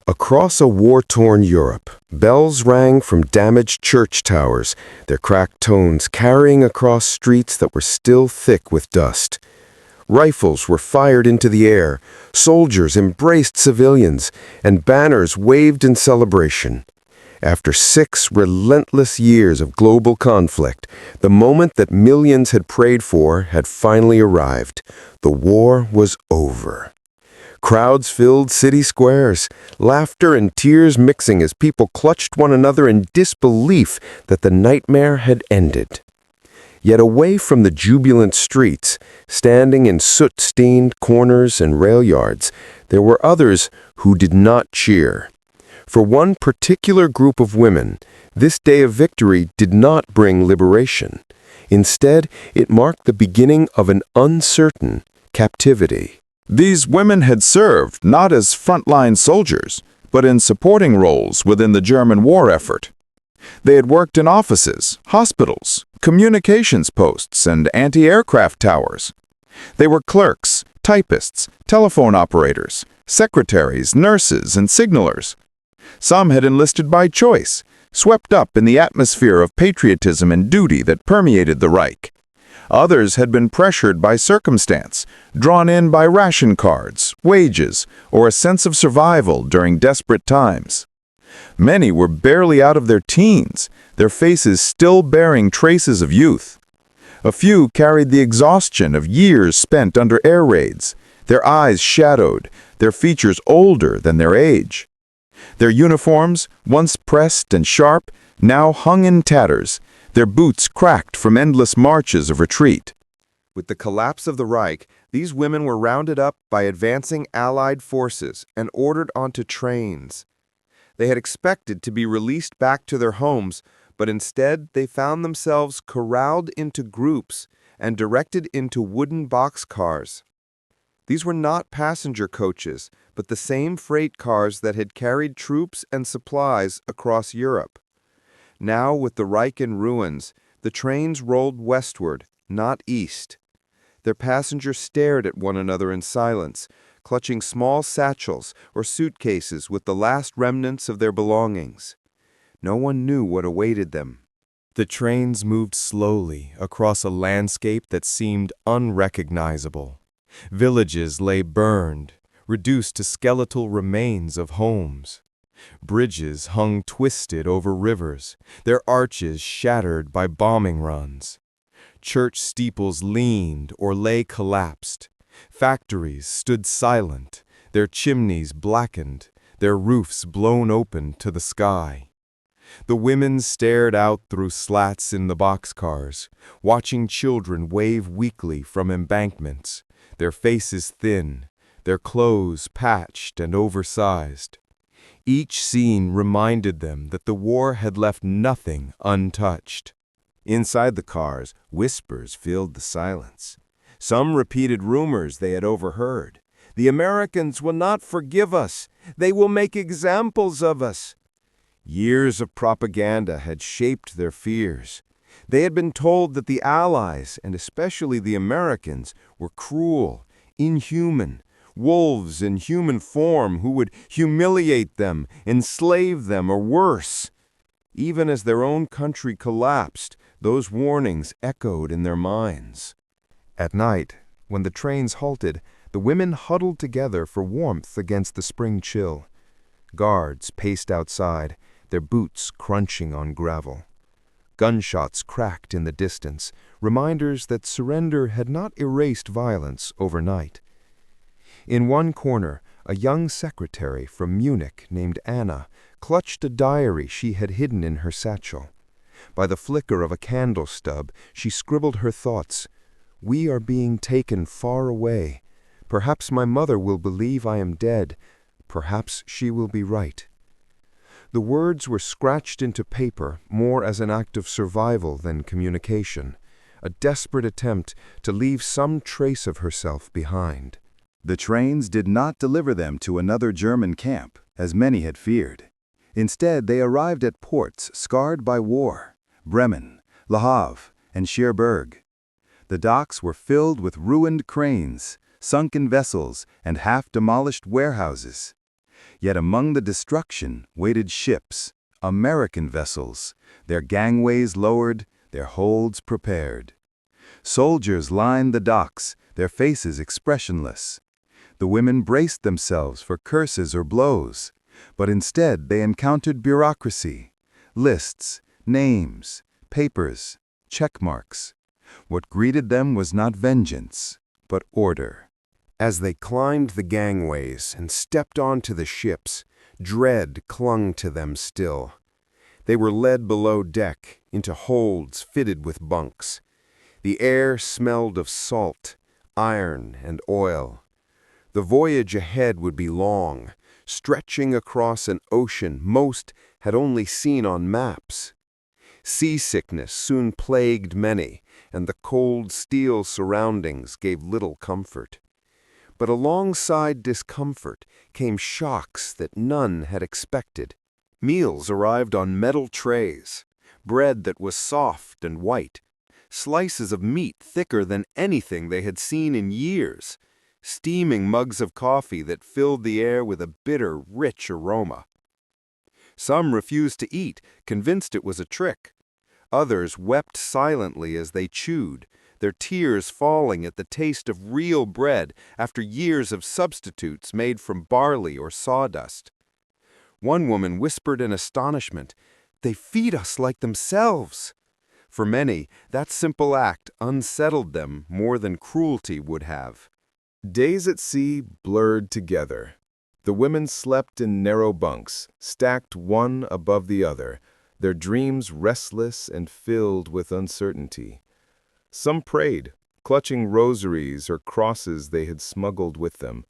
Across a war-torn Europe, bells rang from damaged church towers, their cracked tones carrying across streets that were still thick with dust. Rifles were fired into the air, soldiers embraced civilians, and banners waved in celebration. After 6 relentless years of global conflict, the moment that millions had prayed for had finally arrived. The war was over. Crowds filled city squares, laughter and tears mixing as people clutched one another in disbelief that the nightmare had ended. Yet away from the jubilant streets, standing in soot-stained corners and rail yards, there were others who did not cheer. For one particular group of women, this day of victory did not bring liberation. Instead, it marked the beginning of an uncertain captivity. These women had served not as frontline soldiers, but in supporting roles within the German war effort. They had worked in offices, hospitals, communications posts, and anti-aircraft towers. They were clerks, typists, telephone operators, secretaries, nurses, and signalers. Some had enlisted by choice, swept up in the atmosphere of patriotism and duty that permeated the Reich. Others had been pressured by circumstance, drawn in by ration cards, wages, or a sense of survival during desperate times. Many were barely out of their teens, their faces still bearing traces of youth. A few carried the exhaustion of years spent under air raids, their eyes shadowed, their features older than their age. Their uniforms, once pressed and sharp, now hung in tatters, their boots cracked from endless marches of retreat. With the collapse of the Reich, these women were rounded up by advancing Allied forces and ordered onto trains. They had expected to be released back to their homes, but instead they found themselves corralled into groups and directed into wooden boxcars. These were not passenger coaches, but the same freight cars that had carried troops and supplies across Europe. Now, with the Reich in ruins, the trains rolled westward, not east. Their passengers stared at one another in silence, clutching small satchels or suitcases with the last remnants of their belongings. No one knew what awaited them. The trains moved slowly across a landscape that seemed unrecognizable. Villages lay burned, reduced to skeletal remains of homes. Bridges hung twisted over rivers, their arches shattered by bombing runs. Church steeples leaned or lay collapsed. Factories stood silent, their chimneys blackened, their roofs blown open to the sky. The women stared out through slats in the boxcars, watching children wave weakly from embankments, their faces thin, their clothes patched and oversized. Each scene reminded them that the war had left nothing untouched. Inside the cars, whispers filled the silence. Some repeated rumors they had overheard. The Americans will not forgive us. They will make examples of us. Years of propaganda had shaped their fears. They had been told that the Allies, and especially the Americans, were cruel, inhuman, wolves in human form who would humiliate them, enslave them, or worse. Even as their own country collapsed, those warnings echoed in their minds. At night, when the trains halted, the women huddled together for warmth against the spring chill. Guards paced outside, their boots crunching on gravel. Gunshots cracked in the distance, reminders that surrender had not erased violence overnight. In one corner, a young secretary from Munich named Anna clutched a diary she had hidden in her satchel. By the flicker of a candle stub, she scribbled her thoughts. "We are being taken far away. Perhaps my mother will believe I am dead. Perhaps she will be right." The words were scratched into paper more as an act of survival than communication, a desperate attempt to leave some trace of herself behind. The trains did not deliver them to another German camp, as many had feared. Instead, they arrived at ports scarred by war: Bremen, Le Havre, and Cherbourg. The docks were filled with ruined cranes, sunken vessels, and half-demolished warehouses. Yet among the destruction waited ships, American vessels, their gangways lowered, their holds prepared. Soldiers lined the docks, their faces expressionless. The women braced themselves for curses or blows, but instead they encountered bureaucracy, lists, names, papers, check marks. What greeted them was not vengeance, but order. As they climbed the gangways and stepped onto the ships, dread clung to them still. They were led below deck into holds fitted with bunks. The air smelled of salt, iron, and oil. The voyage ahead would be long, stretching across an ocean most had only seen on maps. Seasickness soon plagued many, and the cold steel surroundings gave little comfort. But alongside discomfort came shocks that none had expected. Meals arrived on metal trays, bread that was soft and white, slices of meat thicker than anything they had seen in years, steaming mugs of coffee that filled the air with a bitter, rich aroma. Some refused to eat, convinced it was a trick. Others wept silently as they chewed, their tears falling at the taste of real bread after years of substitutes made from barley or sawdust. One woman whispered in astonishment, "They feed us like themselves." For many, that simple act unsettled them more than cruelty would have. Days at sea blurred together. The women slept in narrow bunks, stacked one above the other, their dreams restless and filled with uncertainty. Some prayed, clutching rosaries or crosses they had smuggled with them.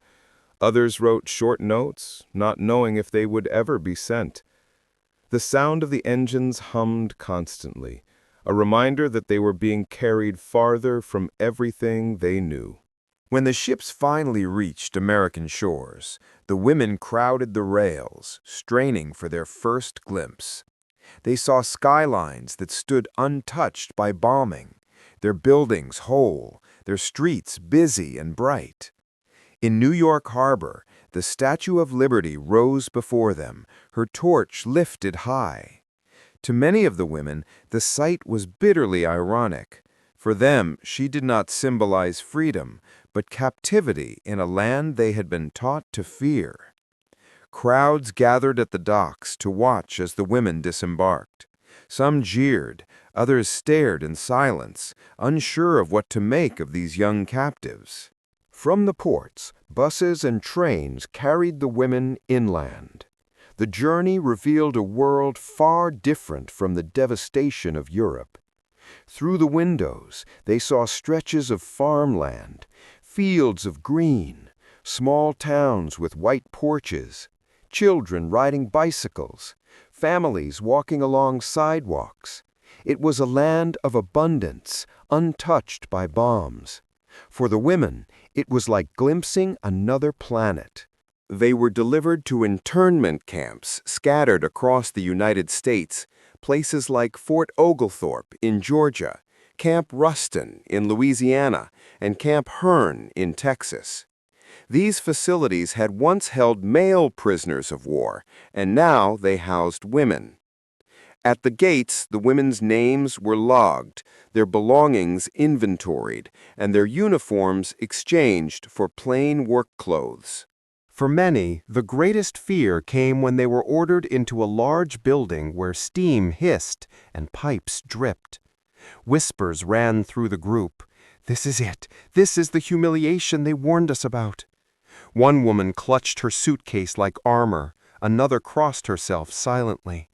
Others wrote short notes, not knowing if they would ever be sent. The sound of the engines hummed constantly, a reminder that they were being carried farther from everything they knew. When the ships finally reached American shores, the women crowded the rails, straining for their first glimpse. They saw skylines that stood untouched by bombing, their buildings whole, their streets busy and bright. In New York Harbor, the Statue of Liberty rose before them, her torch lifted high. To many of the women, the sight was bitterly ironic. For them, she did not symbolize freedom, but captivity in a land they had been taught to fear. Crowds gathered at the docks to watch as the women disembarked. Some jeered, others stared in silence, unsure of what to make of these young captives. From the ports, buses and trains carried the women inland. The journey revealed a world far different from the devastation of Europe. Through the windows, they saw stretches of farmland, fields of green, small towns with white porches, children riding bicycles, families walking along sidewalks. It was a land of abundance, untouched by bombs. For the women, it was like glimpsing another planet. They were delivered to internment camps scattered across the United States, places like Fort Oglethorpe in Georgia, Camp Ruston in Louisiana, and Camp Hearn in Texas. These facilities had once held male prisoners of war, and now they housed women. At the gates, the women's names were logged, their belongings inventoried, and their uniforms exchanged for plain work clothes. For many, the greatest fear came when they were ordered into a large building where steam hissed and pipes dripped. Whispers ran through the group. "This is it. This is the humiliation they warned us about." One woman clutched her suitcase like armor, another crossed herself silently.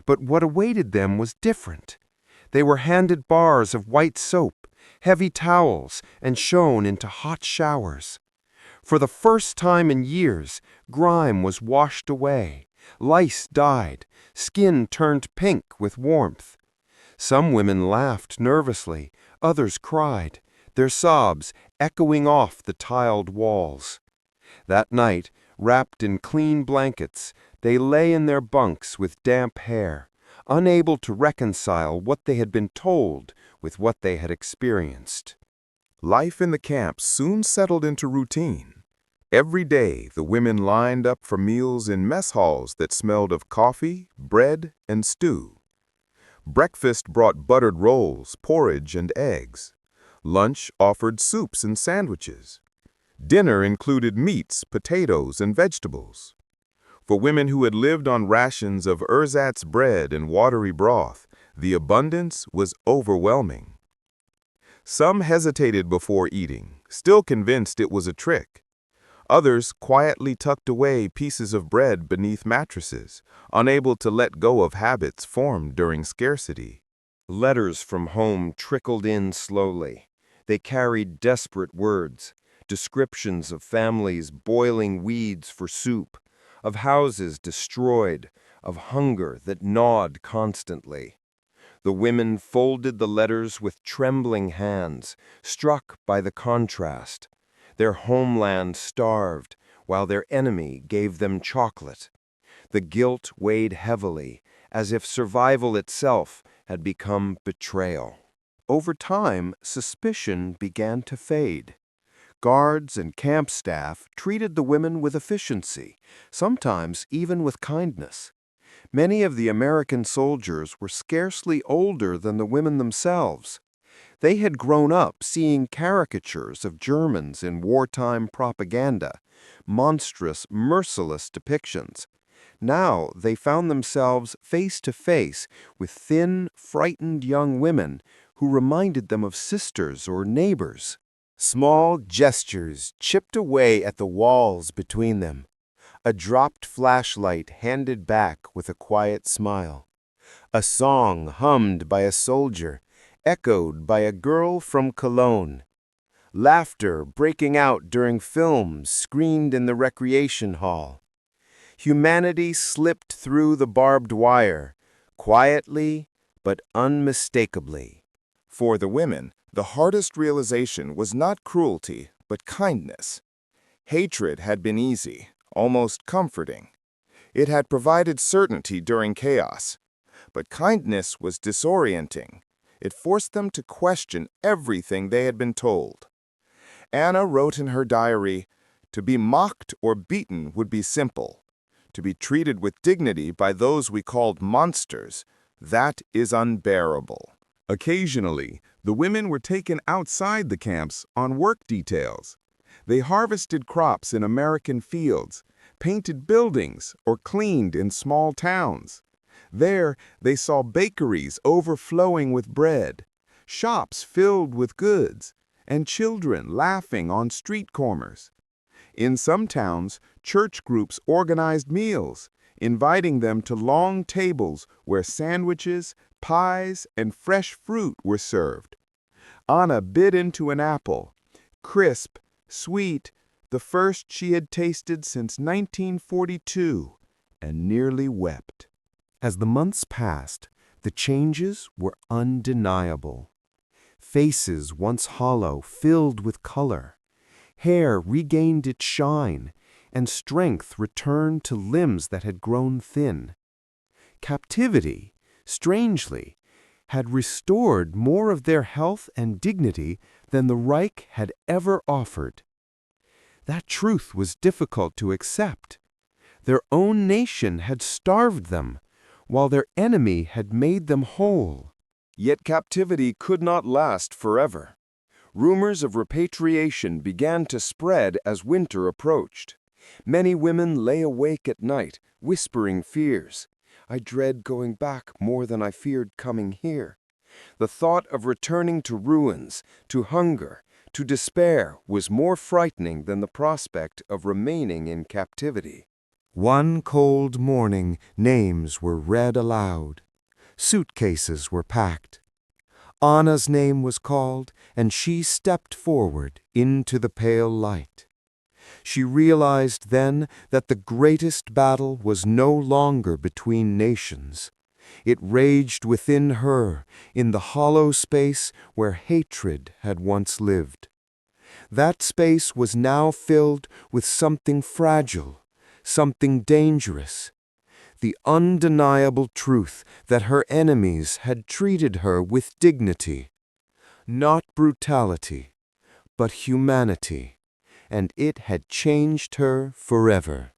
But what awaited them was different. They were handed bars of white soap, heavy towels, and shown into hot showers. For the first time in years, grime was washed away, lice died, skin turned pink with warmth. Some women laughed nervously, others cried, their sobs echoing off the tiled walls. That night, wrapped in clean blankets, they lay in their bunks with damp hair, unable to reconcile what they had been told with what they had experienced. Life in the camps soon settled into routine. Every day, the women lined up for meals in mess halls that smelled of coffee, bread, and stew. Breakfast brought buttered rolls, porridge, and eggs. Lunch offered soups and sandwiches. Dinner included meats, potatoes, and vegetables. For women who had lived on rations of ersatz bread and watery broth, the abundance was overwhelming. Some hesitated before eating, still convinced it was a trick. Others quietly tucked away pieces of bread beneath mattresses, unable to let go of habits formed during scarcity. Letters from home trickled in slowly. They carried desperate words, descriptions of families boiling weeds for soup, of houses destroyed, of hunger that gnawed constantly. The women folded the letters with trembling hands, struck by the contrast. Their homeland starved, while their enemy gave them chocolate. The guilt weighed heavily, as if survival itself had become betrayal. Over time, suspicion began to fade. Guards and camp staff treated the women with efficiency, sometimes even with kindness. Many of the American soldiers were scarcely older than the women themselves. They had grown up seeing caricatures of Germans in wartime propaganda, monstrous, merciless depictions. Now they found themselves face to face with thin, frightened young women who reminded them of sisters or neighbors. Small gestures chipped away at the walls between them. A dropped flashlight handed back with a quiet smile. A song hummed by a soldier, echoed by a girl from Cologne. Laughter breaking out during films screened in the recreation hall. Humanity slipped through the barbed wire, quietly but unmistakably. For the women, the hardest realization was not cruelty, but kindness. Hatred had been easy, almost comforting. It had provided certainty during chaos. But kindness was disorienting. It forced them to question everything they had been told. Anna wrote in her diary, "To be mocked or beaten would be simple. To be treated with dignity by those we called monsters, that is unbearable." Occasionally, the women were taken outside the camps on work details. They harvested crops in American fields, painted buildings, or cleaned in small towns. There, they saw bakeries overflowing with bread, shops filled with goods, and children laughing on street corners. In some towns, church groups organized meals, inviting them to long tables where sandwiches, pies, and fresh fruit were served. Anna bit into an apple, crisp, sweet, the first she had tasted since 1942, and nearly wept. As the months passed, the changes were undeniable. Faces once hollow filled with color. Hair regained its shine, and strength returned to limbs that had grown thin. Captivity, strangely, had restored more of their health and dignity than the Reich had ever offered. That truth was difficult to accept. Their own nation had starved them, while their enemy had made them whole. Yet captivity could not last forever. Rumors of repatriation began to spread as winter approached. Many women lay awake at night, whispering fears. "I dread going back more than I feared coming here." The thought of returning to ruins, to hunger, to despair was more frightening than the prospect of remaining in captivity. One cold morning, names were read aloud. Suitcases were packed. Anna's name was called, and she stepped forward into the pale light. She realized then that the greatest battle was no longer between nations. It raged within her, in the hollow space where hatred had once lived. That space was now filled with something fragile, something dangerous. The undeniable truth that her enemies had treated her with dignity, not brutality, but humanity, and it had changed her forever.